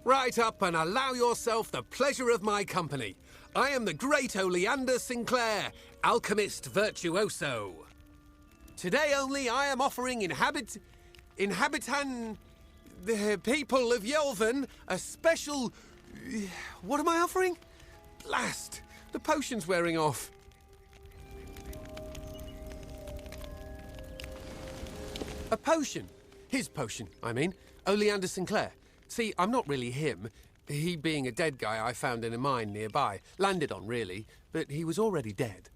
Right up and allow yourself the pleasure of my company. I am the great Oleander Sinclair, alchemist virtuoso. Today only I am offering the people of Yolvan a special... What am I offering? Blast! The potion's wearing off. A potion. His potion, I mean. Oleander Sinclair. See, I'm not really him. He being a dead guy I found in a mine nearby. Landed on, really, but he was already dead.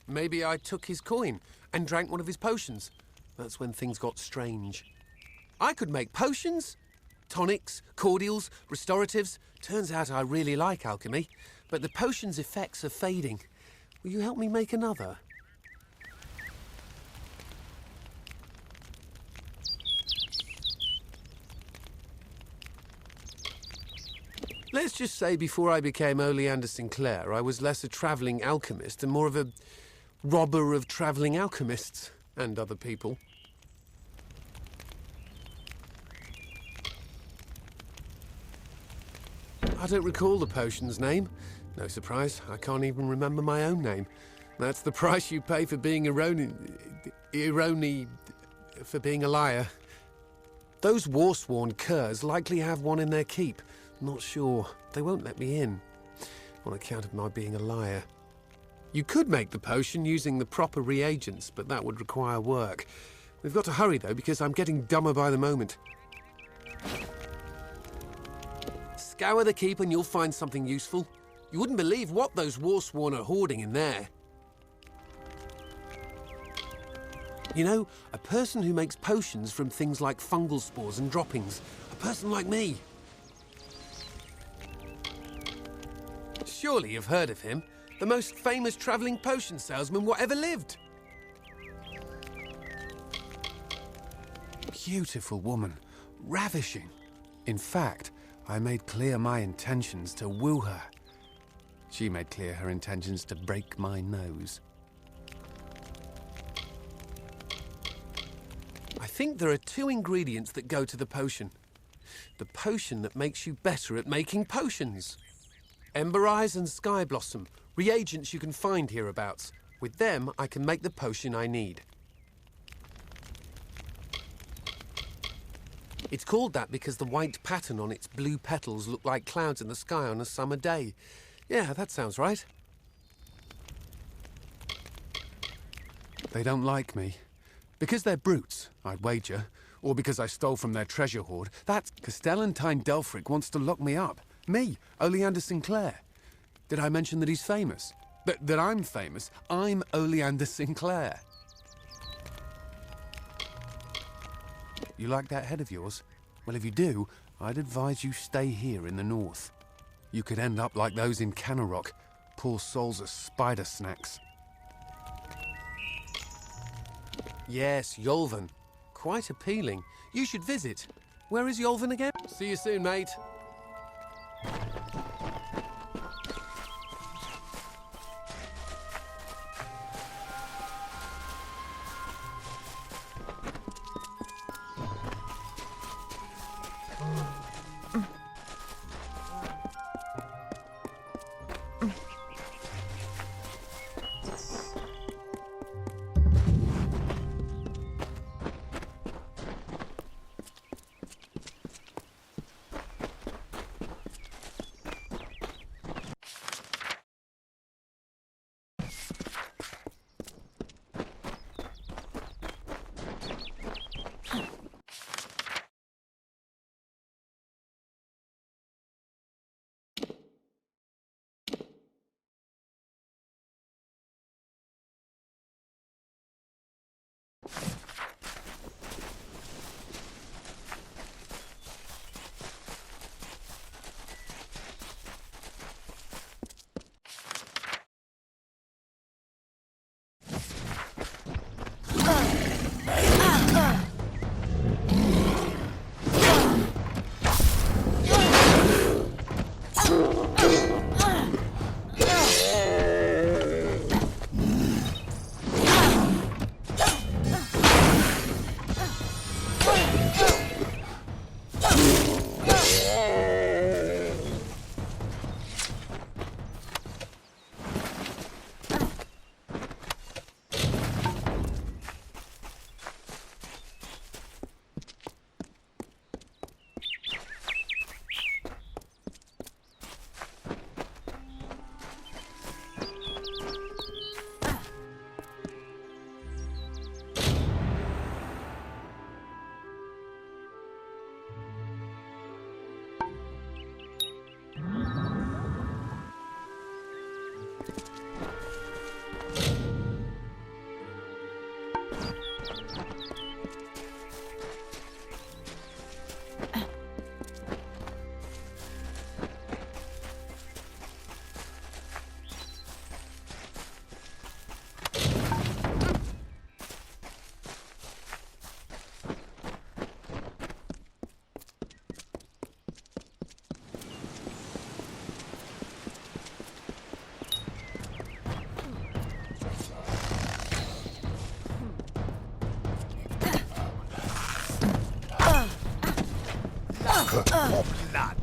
Maybe I took his coin and drank one of his potions. That's when things got strange. I could make potions? Tonics, cordials, restoratives. Turns out I really like alchemy, but the potion's effects are fading. Will you help me make another? Let's just say before I became Oleander Sinclair, I was less a travelling alchemist and more of a robber of travelling alchemists and other people. I don't recall the potion's name. No surprise, I can't even remember my own name. That's the price you pay for being for being a liar. Those war-sworn curs likely have one in their keep. Not sure. They won't let me in, on account of my being a liar. You could make the potion using the proper reagents, but that would require work. We've got to hurry, though, because I'm getting dumber by the moment. Scour the keep and you'll find something useful. You wouldn't believe what those war-sworn are hoarding in there. You know, a person who makes potions from things like fungal spores and droppings. A person like me. Surely you've heard of him. The most famous travelling potion salesman whatever lived. Beautiful woman. Ravishing. In fact, I made clear my intentions to woo her. She made clear her intentions to break my nose. I think there are two ingredients that go to the potion. The potion that makes you better at making potions. Ember Eyes and Sky Blossom, reagents you can find hereabouts. With them, I can make the potion I need. It's called that because the white pattern on its blue petals look like clouds in the sky on a summer day. Yeah, that sounds right. They don't like me. Because they're brutes, I'd wager. Or because I stole from their treasure hoard. That Castellantine Delphric wants to lock me up. Me, Oleander Sinclair. Did I mention that he's famous? That I'm famous? I'm Oleander Sinclair. You like that head of yours? Well, if you do, I'd advise you stay here in the north. You could end up like those in Canarok. Poor souls are spider snacks. Yes, Yolvan. Quite appealing. You should visit. Where is Yolvan again? See you soon, mate. for blood.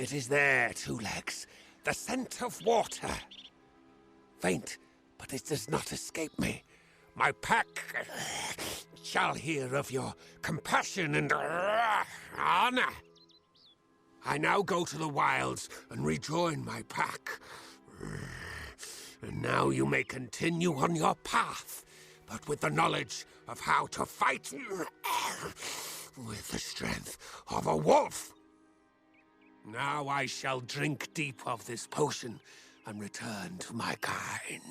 It is there, Two Legs. The scent of water. Faint, but it does not escape me. My pack shall hear of your compassion and honor. I now go to the wilds and rejoin my pack. And now you may continue on your path, but with the knowledge of how to fight with the strength of a wolf. Now I shall drink deep of this potion and return to my kind.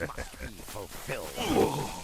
must be fulfilled.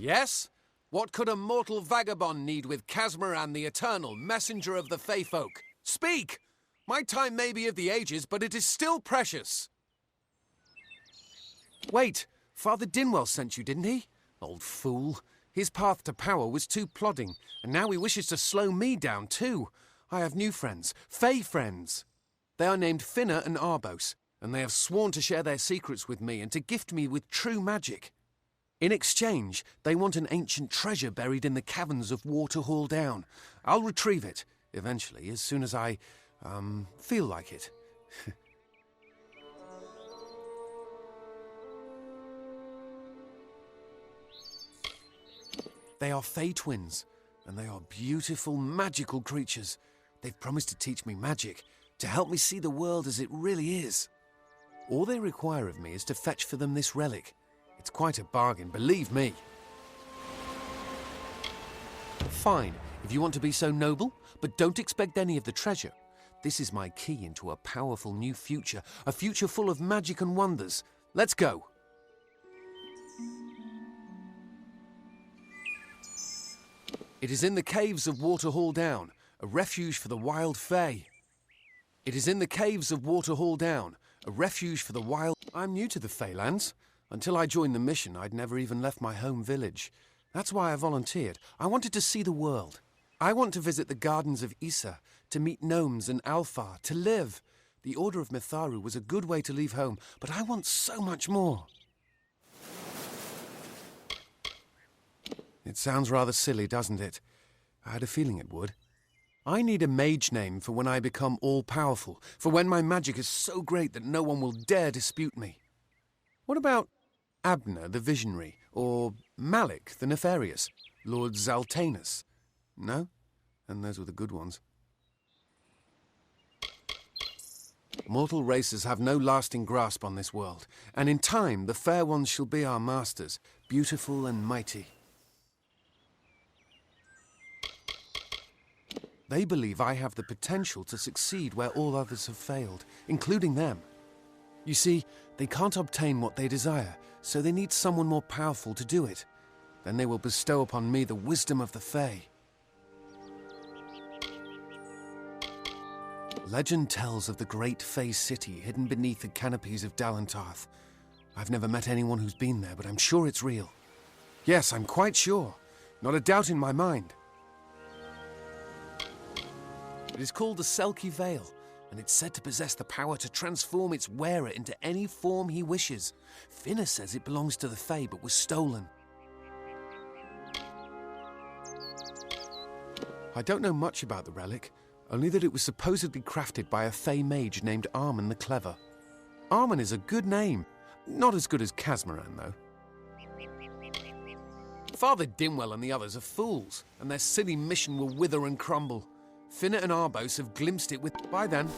Yes? What could a mortal vagabond need with Casmaran the Eternal, messenger of the Fey folk? Speak! My time may be of the ages, but it is still precious. Wait, Father Dinwell sent you, didn't he? Old fool. His path to power was too plodding, and now he wishes to slow me down too. I have new friends, Fey friends. They are named Finna and Arbos, and they have sworn to share their secrets with me and to gift me with true magic. In exchange, they want an ancient treasure buried in the caverns of Waterhall Down. I'll retrieve it, eventually, as soon as I, feel like it. They are Fey twins, and they are beautiful, magical creatures. They've promised to teach me magic, to help me see the world as it really is. All they require of me is to fetch for them this relic. It's quite a bargain, believe me. Fine, if you want to be so noble, but don't expect any of the treasure. This is my key into a powerful new future, a future full of magic and wonders. Let's go. It is in the caves of Waterhall Down, a refuge for the wild fae. It is in the caves of Waterhall Down, a refuge for the wild... I'm new to the Feylands. Until I joined the mission, I'd never even left my home village. That's why I volunteered. I wanted to see the world. I want to visit the gardens of Issa, to meet gnomes and Alfar, to live. The Order of Mitharu was a good way to leave home, but I want so much more. It sounds rather silly, doesn't it? I had a feeling it would. I need a mage name for when I become all-powerful, for when my magic is so great that no one will dare dispute me. What about Abner the Visionary, or Malik the Nefarious, Lord Zaltanus? No? And those were the good ones. Mortal races have no lasting grasp on this world, and in time the fair ones shall be our masters, beautiful and mighty. They believe I have the potential to succeed where all others have failed, including them. You see, they can't obtain what they desire, so they need someone more powerful to do it. Then they will bestow upon me the wisdom of the Fae. Legend tells of the great Fae city hidden beneath the canopies of Dalantarth. I've never met anyone who's been there, but I'm sure it's real. Yes, I'm quite sure. Not a doubt in my mind. It is called the Selkie Veil, and it's said to possess the power to transform its wearer into any form he wishes. Finna says it belongs to the Fae, but was stolen. I don't know much about the relic, only that it was supposedly crafted by a Fae mage named Armen the Clever. Armen is a good name. Not as good as Casmaran, though. Father Dimwell and the others are fools, and their silly mission will wither and crumble. Finna and Arbos have glimpsed it with... By then.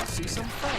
See some fight.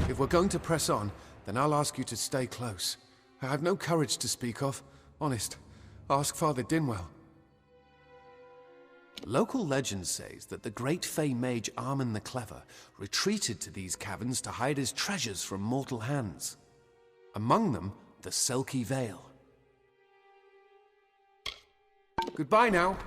If we're going to press on, then I'll ask you to stay close. I have no courage to speak of. Honest. Ask Father Dinwell. Local legend says that the great Fey mage Armen the Clever retreated to these caverns to hide his treasures from mortal hands. Among them, the Selkie Veil. Goodbye now.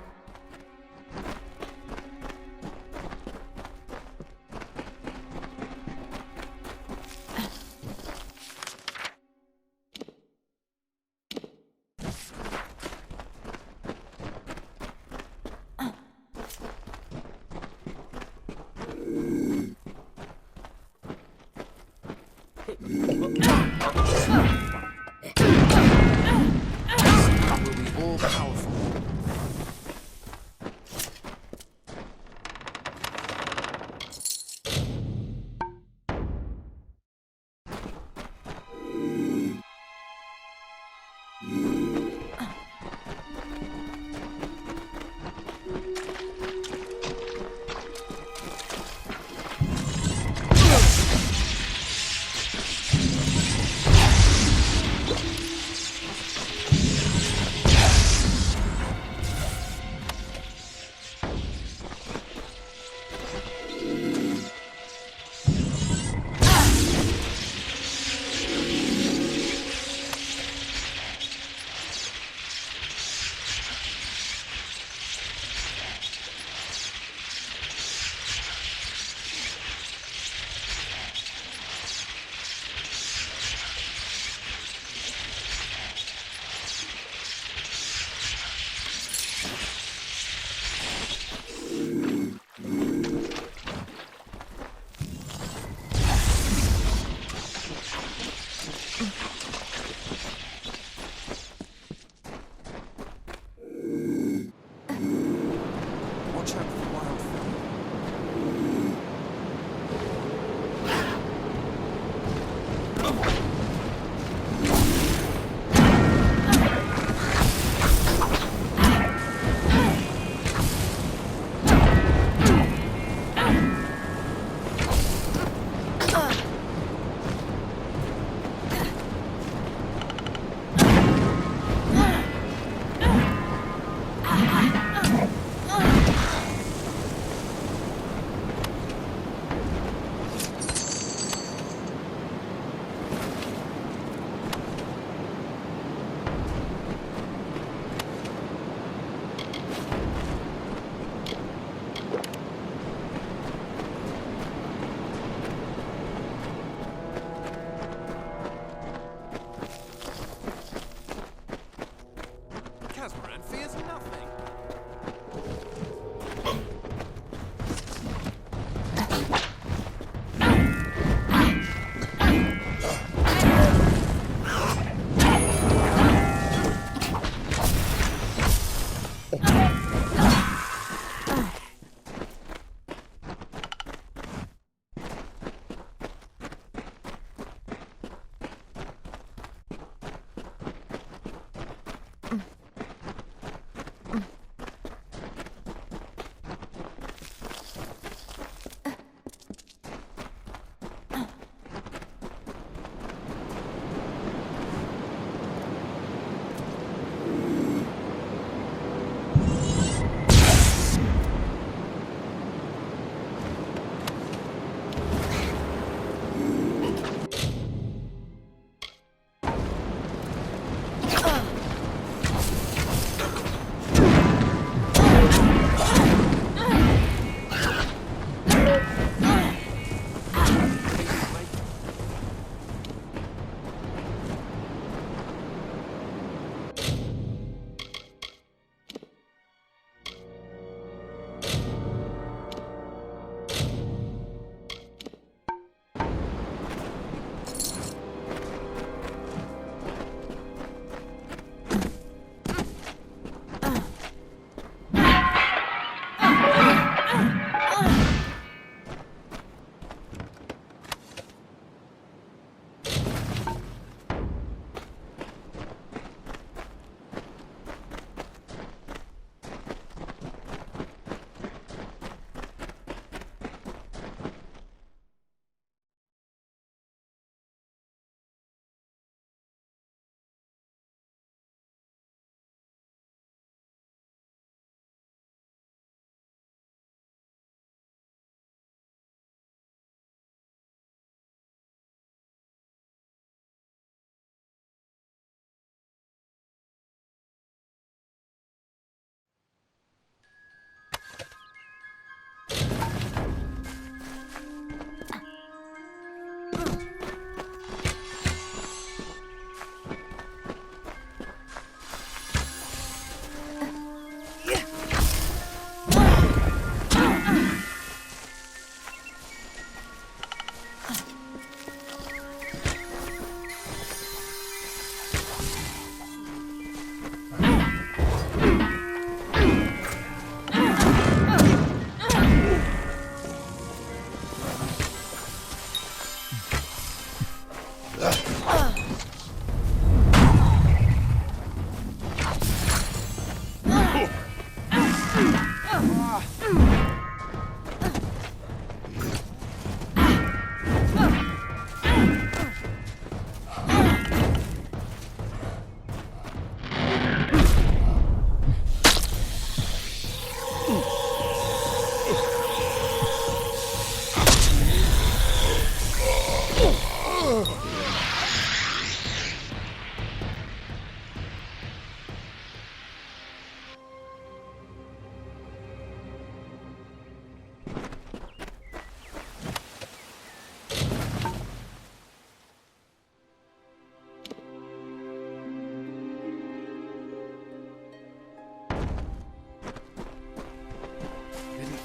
Will be all powerful.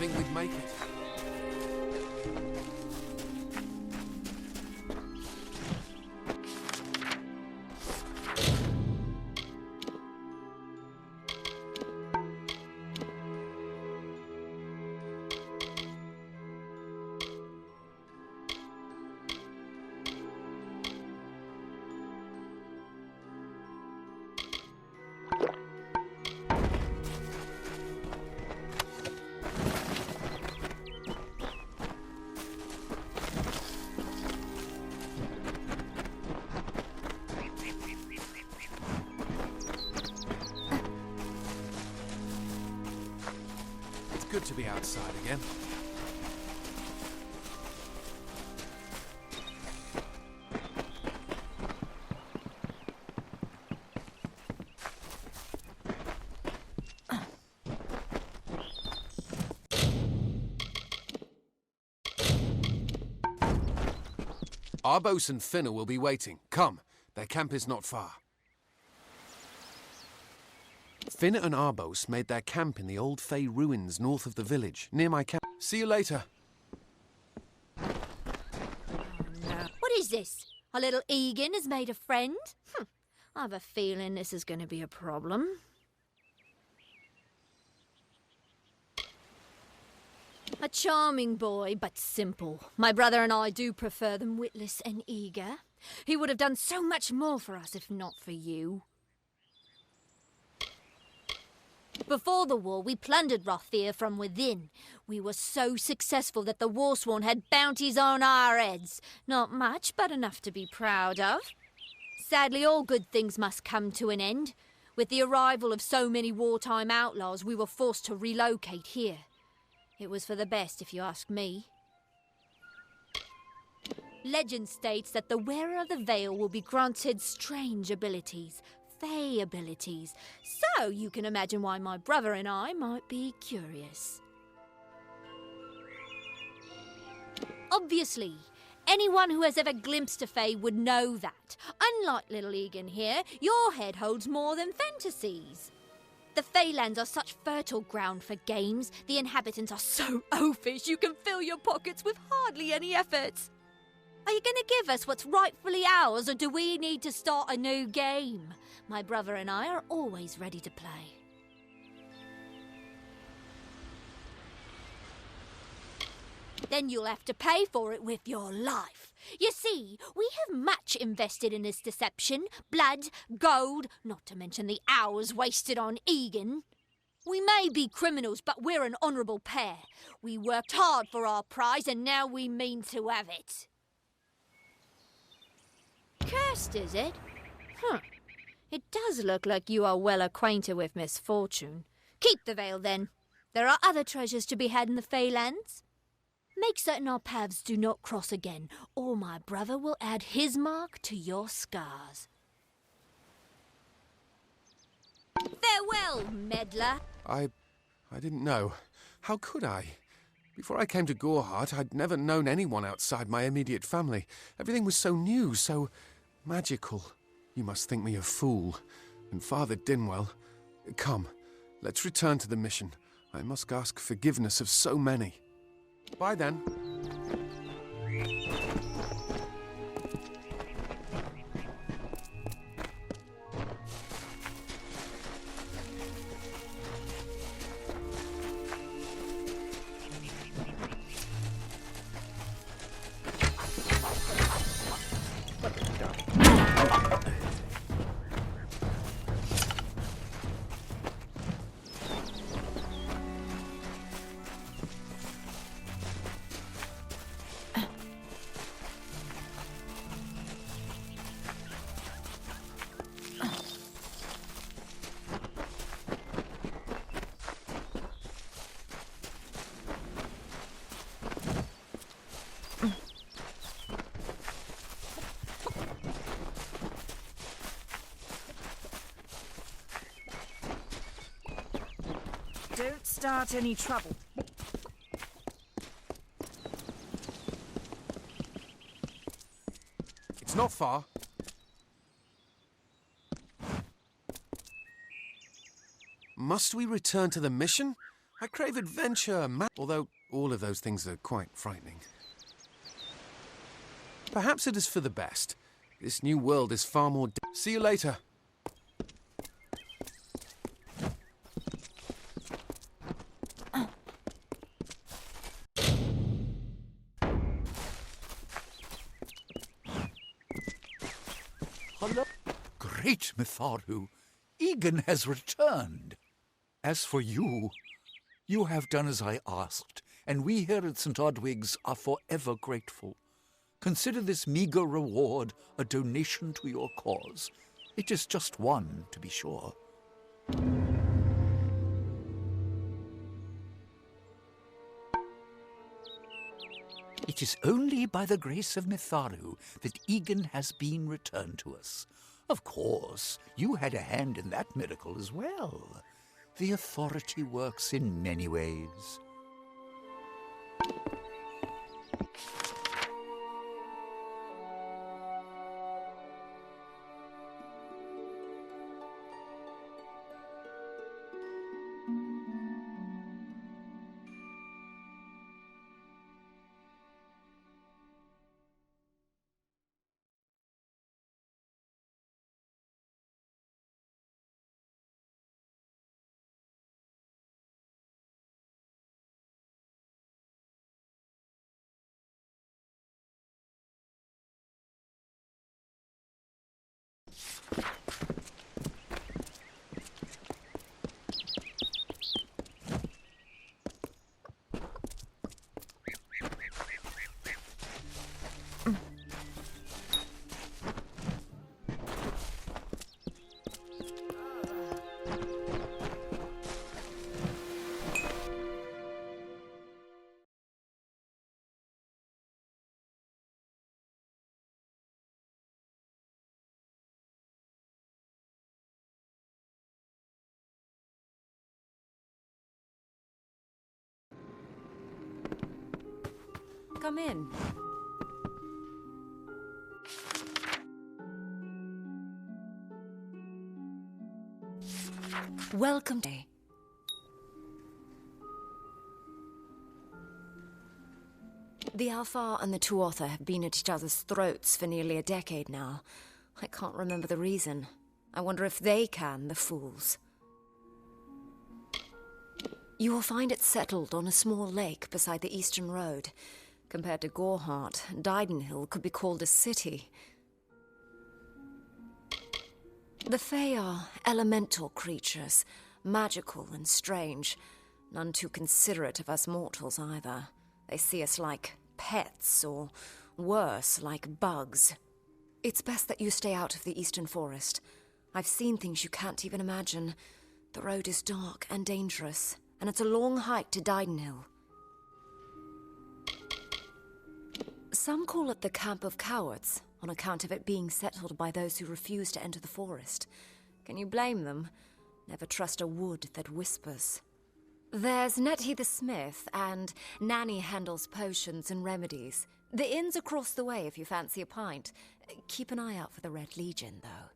think we'd make it. Good to be outside again. Arbos and Finner will be waiting. Come, their camp is not far. Finner and Arbos made their camp in the old Fey ruins north of the village, near my camp. See you later. What is this? Our little Egan has made a friend? I have a feeling this is going to be a problem. A charming boy, but simple. My brother and I do prefer them witless and eager. He would have done so much more for us if not for you. Before the war, we plundered Rothier from within. We were so successful that the Warsworn had bounties on our heads. Not much, but enough to be proud of. Sadly, all good things must come to an end. With the arrival of so many wartime outlaws, we were forced to relocate here. It was for the best, if you ask me. Legend states that the wearer of the veil will be granted strange abilities. Fey abilities. So you can imagine why my brother and I might be curious. Obviously, anyone who has ever glimpsed a Fey would know that. Unlike little Egan here, your head holds more than fantasies. The Feylands are such fertile ground for games. The inhabitants are so oafish you can fill your pockets with hardly any effort. Are you going to give us what's rightfully ours, or do we need to start a new game? My brother and I are always ready to play. Then you'll have to pay for it with your life. You see, we have much invested in this deception. Blood, gold, not to mention the hours wasted on Egan. We may be criminals, but we're an honourable pair. We worked hard for our prize, and now we mean to have it. Cursed, is it? It does look like you are well acquainted with misfortune. Keep the veil, then. There are other treasures to be had in the Feylands. Make certain our paths do not cross again, or my brother will add his mark to your scars. Farewell, meddler. I didn't know. How could I? Before I came to Gorehart, I'd never known anyone outside my immediate family. Everything was so new, so magical. You must think me a fool. And Father Dinwell, come, let's return to the mission. I must ask forgiveness of so many. Bye then. Don't start any trouble. It's not far. Must we return to the mission? I crave adventure, although all of those things are quite frightening. Perhaps it is for the best. This new world is far more... See you later. Hello? Great Mitharu, Egan has returned. As for you, you have done as I asked, and we here at St. Odwig's are forever grateful. Consider this meager reward a donation to your cause. It is just one, to be sure. It is only by the grace of Mitharu that Egan has been returned to us. Of course, you had a hand in that miracle as well. The authority works in many ways. Come in. Welcome. The Alfar and the Tuatha have been at each other's throats for nearly a decade now. I can't remember the reason. I wonder if they can, the fools. You will find it settled on a small lake beside the eastern road. Compared to Gorhart, Didenhill could be called a city. The Fae are elemental creatures, magical and strange. None too considerate of us mortals either. They see us like pets, or worse, like bugs. It's best that you stay out of the eastern forest. I've seen things you can't even imagine. The road is dark and dangerous, and it's a long hike to Didenhill. Some call it the Camp of Cowards, on account of it being settled by those who refuse to enter the forest. Can you blame them? Never trust a wood that whispers. There's Nettie the smith, and Nanny handles potions and remedies. The inn's across the way if you fancy a pint. Keep an eye out for the Red Legion, though.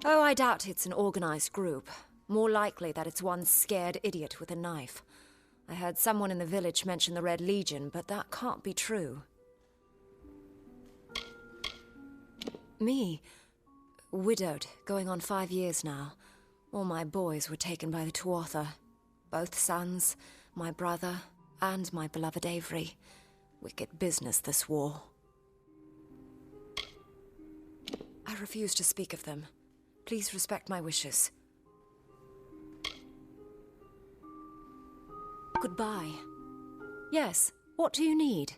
Oh, I doubt it's an organized group. More likely that it's one scared idiot with a knife. I heard someone in the village mention the Red Legion, but that can't be true. Me? Widowed, going on 5 years now. All my boys were taken by the Tuatha. Both sons, my brother, and my beloved Avery. Wicked business, this war. I refuse to speak of them. Please respect my wishes. Goodbye. Yes, what do you need?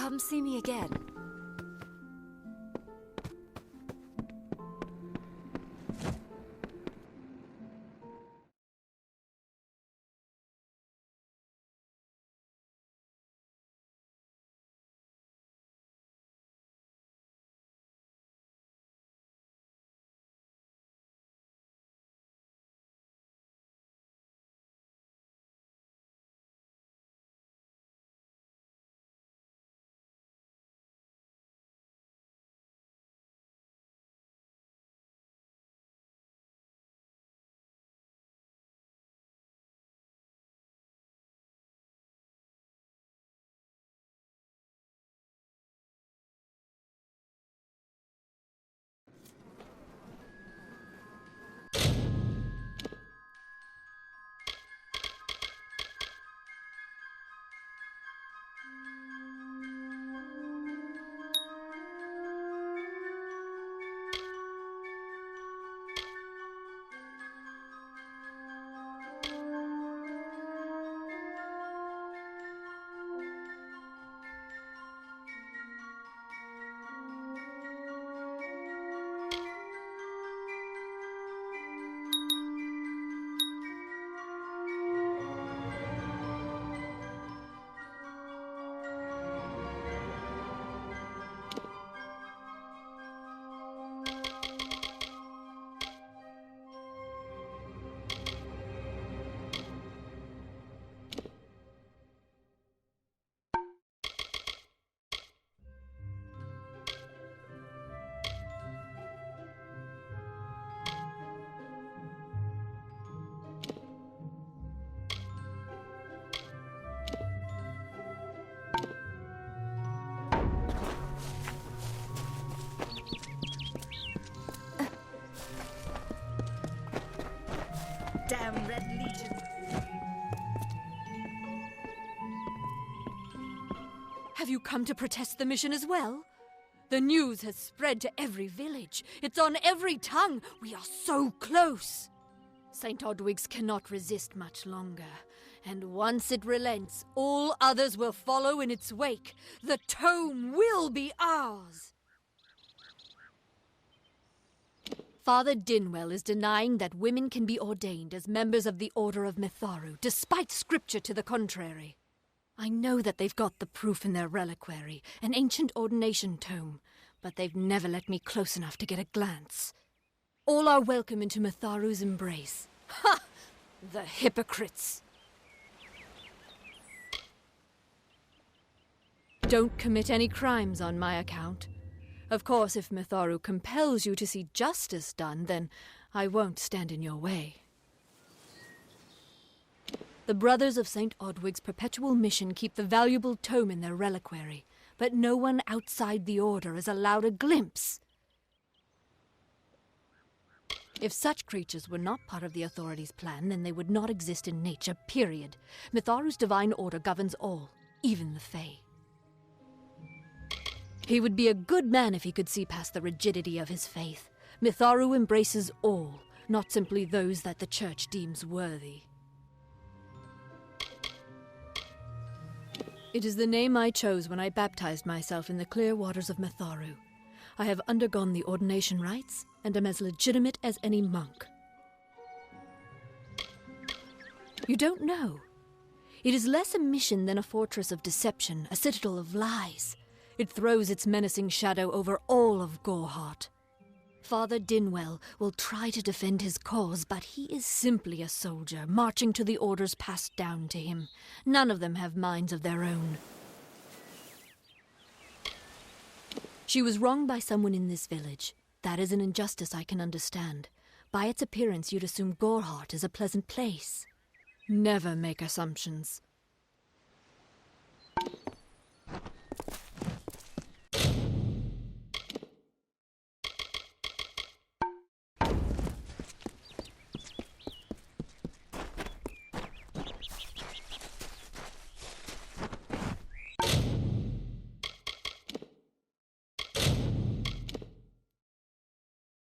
Come see me again. Damn Red Legion. Have you come to protest the mission as well? The news has spread to every village. It's on every tongue. We are so close. St. Odwig's cannot resist much longer. And once it relents, all others will follow in its wake. The tome will be ours. Father Dinwell is denying that women can be ordained as members of the Order of Mitharu, despite scripture to the contrary. I know that they've got the proof in their reliquary, an ancient ordination tome, but they've never let me close enough to get a glance. All are welcome into Mitharu's embrace. Ha! The hypocrites! Don't commit any crimes on my account. Of course, if Mitharu compels you to see justice done, then I won't stand in your way. The Brothers of St. Odwig's perpetual mission keep the valuable tome in their reliquary, but no one outside the Order is allowed a glimpse. If such creatures were not part of the authorities' plan, then they would not exist in nature, period. Mitharu's divine order governs all, even the Fae. He would be a good man if he could see past the rigidity of his faith. Mitharu embraces all, not simply those that the Church deems worthy. It is the name I chose when I baptized myself in the clear waters of Mitharu. I have undergone the ordination rites and am as legitimate as any monk. You don't know. It is less a mission than a fortress of deception, a citadel of lies. It throws its menacing shadow over all of Gorehart. Father Dinwell will try to defend his cause, but he is simply a soldier, marching to the orders passed down to him. None of them have minds of their own. She was wronged by someone in this village. That is an injustice I can understand. By its appearance, you'd assume Gorehart is a pleasant place. Never make assumptions.